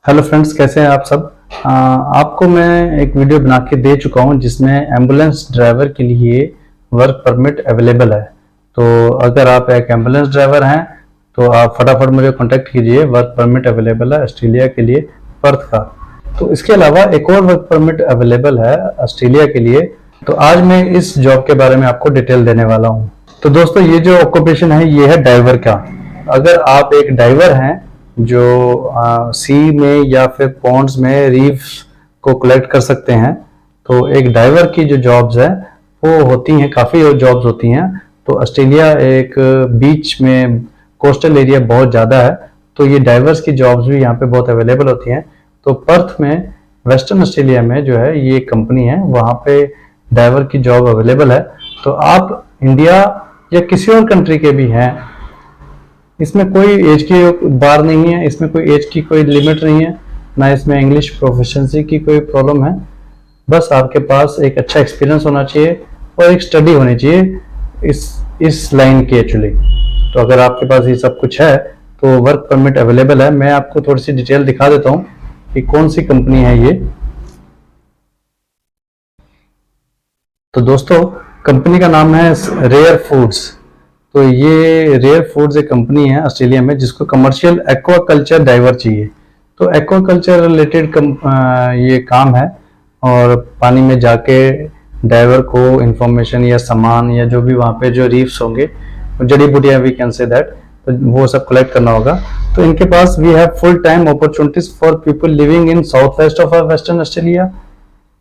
Hello friends, कैसे हैं आप सब। आपको मैं एक वीडियो बना के दे चुका हूं जिसमें एम्बुलेंस ड्राइवर के लिए वर्क परमिट अवेलेबल है। तो अगर आप एक एम्बुलेंस ड्राइवर हैं तो आप फटाफट मुझे कांटेक्ट कीजिए। वर्क परमिट अवेलेबल है ऑस्ट्रेलिया के लिए, पर्थ का। तो इसके अलावा एक और वर्क परमिट अवेलेबल है ऑस्ट्रेलिया के लिए। तो आज मैं इस जॉब के बारे में आपको डिटेल देने वाला हूँ। तो दोस्तों, ये जो ऑक्यूपेशन है ये है डाइवर का। अगर आप एक डाइवर हैं जो सी में या फिर पॉन्ड्स में रीफ्स को कलेक्ट कर सकते हैं, तो एक डाइवर की जो जॉब्स है वो होती हैं, काफ़ी जॉब्स होती हैं। तो ऑस्ट्रेलिया एक बीच में कोस्टल एरिया बहुत ज़्यादा है, तो ये डाइवर्स की जॉब्स भी यहाँ पे बहुत अवेलेबल होती हैं। तो पर्थ में, वेस्टर्न ऑस्ट्रेलिया में जो है ये कंपनी है, वहाँ पे डाइवर की जॉब अवेलेबल है। तो आप इंडिया या किसी और कंट्री के भी हैं, इसमें कोई एज की बार नहीं है, इसमें कोई एज की कोई लिमिट नहीं है, ना इसमें इंग्लिश प्रोफिशिएंसी की कोई प्रॉब्लम है। बस आपके पास एक अच्छा एक्सपीरियंस होना चाहिए और एक स्टडी होनी चाहिए इस लाइन की एक्चुअली। तो अगर आपके पास ये सब कुछ है तो वर्क परमिट अवेलेबल है। मैं आपको थोड़ी सी डिटेल दिखा देता हूँ कि कौन सी कंपनी है ये। तो दोस्तों, कंपनी का नाम है रेयर फूड्स। तो ये रेयर फूड्स एक कंपनी है ऑस्ट्रेलिया में जिसको कमर्शियल एक्वाकल्चर डाइवर चाहिए। तो एक्वाकल्चर रिलेटेड ये काम है, और पानी में जाके डाइवर को इंफॉर्मेशन या सामान या जो भी वहाँ पे जो रीफ्स होंगे, जड़ी बूटियाँ वी कैन से दैट, तो वो सब कलेक्ट करना होगा। तो इनके पास we have full time opportunities for people living in south west of western Australia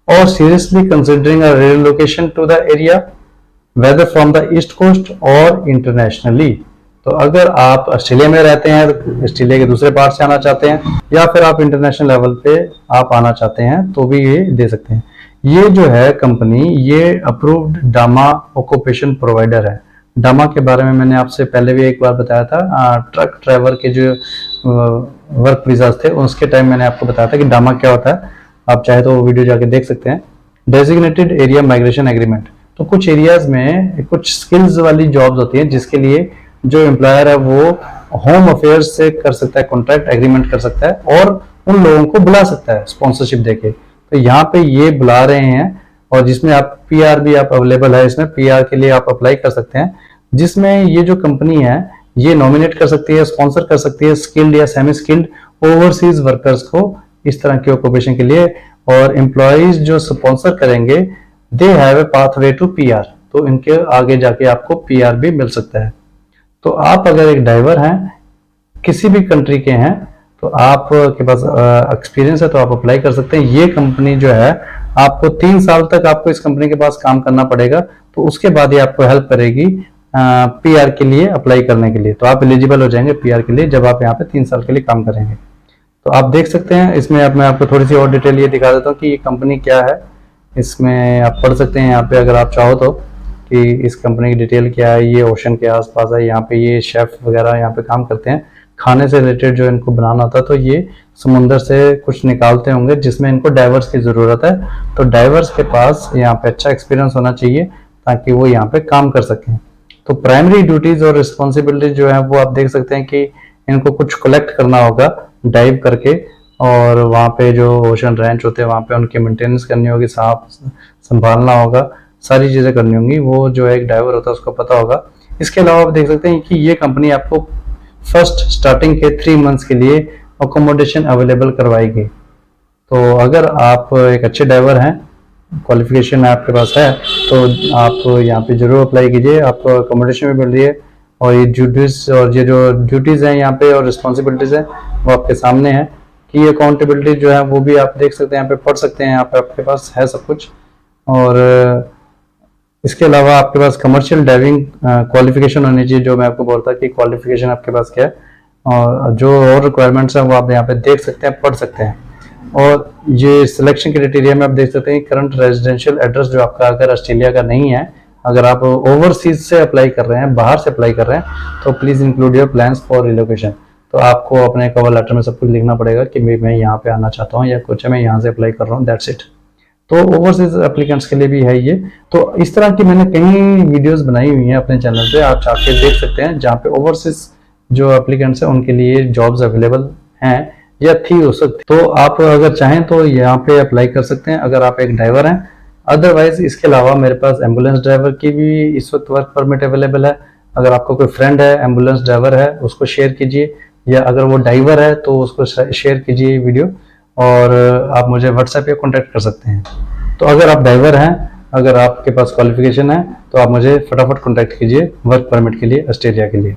और seriously considering a relocation to the area, whether from the east coast और इंटरनेशनली। तो अगर आप ऑस्ट्रेलिया में रहते हैं, तो ऑस्ट्रेलिया के दूसरे पार्ट से आना चाहते हैं, या फिर आप इंटरनेशनल लेवल पे आप आना चाहते हैं, तो भी ये दे सकते हैं। ये जो है कंपनी, ये अप्रूव्ड डामा ऑक्यूपेशन प्रोवाइडर है। डामा के बारे में मैंने आपसे पहले भी एक बार बताया था। ट्रक ड्राइवर के जो वर्क वीजाज थे उसके टाइम मैंने आपको बताया था कि डामा क्या होता है। आप चाहे तो वो वीडियो जाके देख सकते हैं। Designated area migration agreement. तो कुछ एरियाज में कुछ स्किल्स वाली जॉब्स होती हैं जिसके लिए जो एम्प्लॉयर है वो होम अफेयर्स से कर सकता है, कॉन्ट्रैक्ट एग्रीमेंट कर सकता है और उन लोगों को बुला सकता है स्पॉन्सरशिप देके। तो यहाँ पे ये बुला रहे हैं, और जिसमें आप पीआर भी आप अवेलेबल है, इसमें पीआर के लिए आप अप्लाई कर सकते हैं। जिसमें ये जो कंपनी है ये नॉमिनेट कर सकती है, स्पॉन्सर कर सकती है स्किल्ड या सेमी स्किल्ड ओवरसीज वर्कर्स को इस तरह के ऑक्यूपेशन के लिए। और एम्प्लॉयज जो स्पॉन्सर करेंगे they have a pathway to PR, तो इनके आगे जाके आपको पीआर भी मिल सकता है। तो आप अगर एक ड्राइवर हैं, किसी भी कंट्री के हैं, तो आपके पास एक्सपीरियंस है तो आप अप्लाई कर सकते हैं। ये कंपनी जो है आपको 3 साल तक आपको इस कंपनी के पास काम करना पड़ेगा, तो उसके बाद ये आपको हेल्प करेगी पीआर के लिए अप्लाई करने के लिए। तो आप एलिजिबल हो जाएंगे पीआर के लिए जब आप यहाँ पे 3 साल के लिए काम करेंगे। तो आप देख सकते हैं इसमें। अब मैं आपको थोड़ी सी और डिटेल ये दिखा देता हूँ कि ये कंपनी क्या है। इसमें आप पढ़ सकते हैं यहाँ पे अगर आप चाहो तो, कि इस कंपनी की डिटेल क्या है। ये ओशन के आसपास है, यहाँ पे ये शेफ वगैरह यहाँ पे काम करते हैं। खाने से रिलेटेड जो इनको बनाना होता है, तो ये समुंदर से कुछ निकालते होंगे जिसमें इनको डाइवर्स की ज़रूरत है। तो डाइवर्स के पास यहाँ पे अच्छा एक्सपीरियंस होना चाहिए ताकि वो यहाँ पे काम कर सकें। तो प्राइमरी ड्यूटीज़ और रिस्पॉन्सिबिलिटीज जो है वो आप देख सकते हैं कि इनको कुछ कलेक्ट करना होगा डाइव करके, और वहाँ पे जो ओशन रेंच होते हैं वहाँ पे उनकी मेंटेनेंस करनी होगी, साफ संभालना होगा, सारी चीज़ें करनी होंगी। वो जो एक ड्राइवर होता है उसको पता होगा। इसके अलावा आप देख सकते हैं कि ये कंपनी आपको फर्स्ट स्टार्टिंग के 3 मंथ्स के लिए अकोमोडेशन अवेलेबल करवाएगी। तो अगर आप एक अच्छे ड्राइवर हैं, क्वालिफिकेशन आपके पास है, तो आप यहाँ पे जरूर अप्लाई कीजिए। आपको अकोमोडेशन भी मिल रही है, और ये ड्यूटीज और ये जो ड्यूटीज़ हैं यहाँ पे और रिस्पॉन्सिबिलिटीज़ हैं वो आपके सामने है। की अकाउंटेबिलिटी जो है वो भी आप देख सकते हैं, यहाँ पे पढ़ सकते हैं। यहाँ पे आपके पास है सब कुछ। और इसके अलावा आपके पास कमर्शियल डाइविंग क्वालिफिकेशन होनी चाहिए, जो मैं आपको बोलता कि क्वालिफिकेशन आपके पास क्या है, और जो और रिक्वायरमेंट्स हैं वो आप यहाँ पे देख सकते हैं, पढ़ सकते हैं। और ये सिलेक्शन क्राइटेरिया में आप देख सकते हैं करंट रेजिडेंशियल एड्रेस जो आपका अगर ऑस्ट्रेलिया का नहीं है, अगर आप ओवरसीज से अप्लाई कर रहे हैं, बाहर से अप्लाई कर रहे हैं, तो please include your plans for relocation. तो आपको अपने कवर लेटर में सब कुछ लिखना पड़ेगा कि मैं यहाँ पे आना चाहता हूँ या कुछ है, मैं यहाँ से अप्लाई कर रहा हूँ, दैट्स इट। तो ओवरसीज एप्लीकेंट्स के लिए भी है ये। तो इस तरह की मैंने कई वीडियोस बनाई हुई हैं अपने चैनल पे, आप जाके देख सकते हैं, जहाँ पे ओवरसीज जो एप्लीकेंट्स हैं उनके लिए जॉब्स अवेलेबल हैं या थी हो सकती। तो आप अगर चाहें तो यहाँ पे अप्लाई कर सकते हैं अगर आप एक ड्राइवर हैं। अदरवाइज इसके अलावा मेरे पास एम्बुलेंस ड्राइवर की भी इस वक्त वर्क परमिट अवेलेबल है। अगर आपका कोई फ्रेंड है एम्बुलेंस ड्राइवर है उसको शेयर कीजिए, या अगर वो ड्राइवर है तो उसको शेयर कीजिए वीडियो, और आप मुझे व्हाट्सएप पे कॉन्टैक्ट कर सकते हैं। तो अगर आप ड्राइवर हैं, अगर आपके पास क्वालिफिकेशन है, तो आप मुझे फटाफट कॉन्टैक्ट कीजिए वर्क परमिट के लिए ऑस्ट्रेलिया के लिए।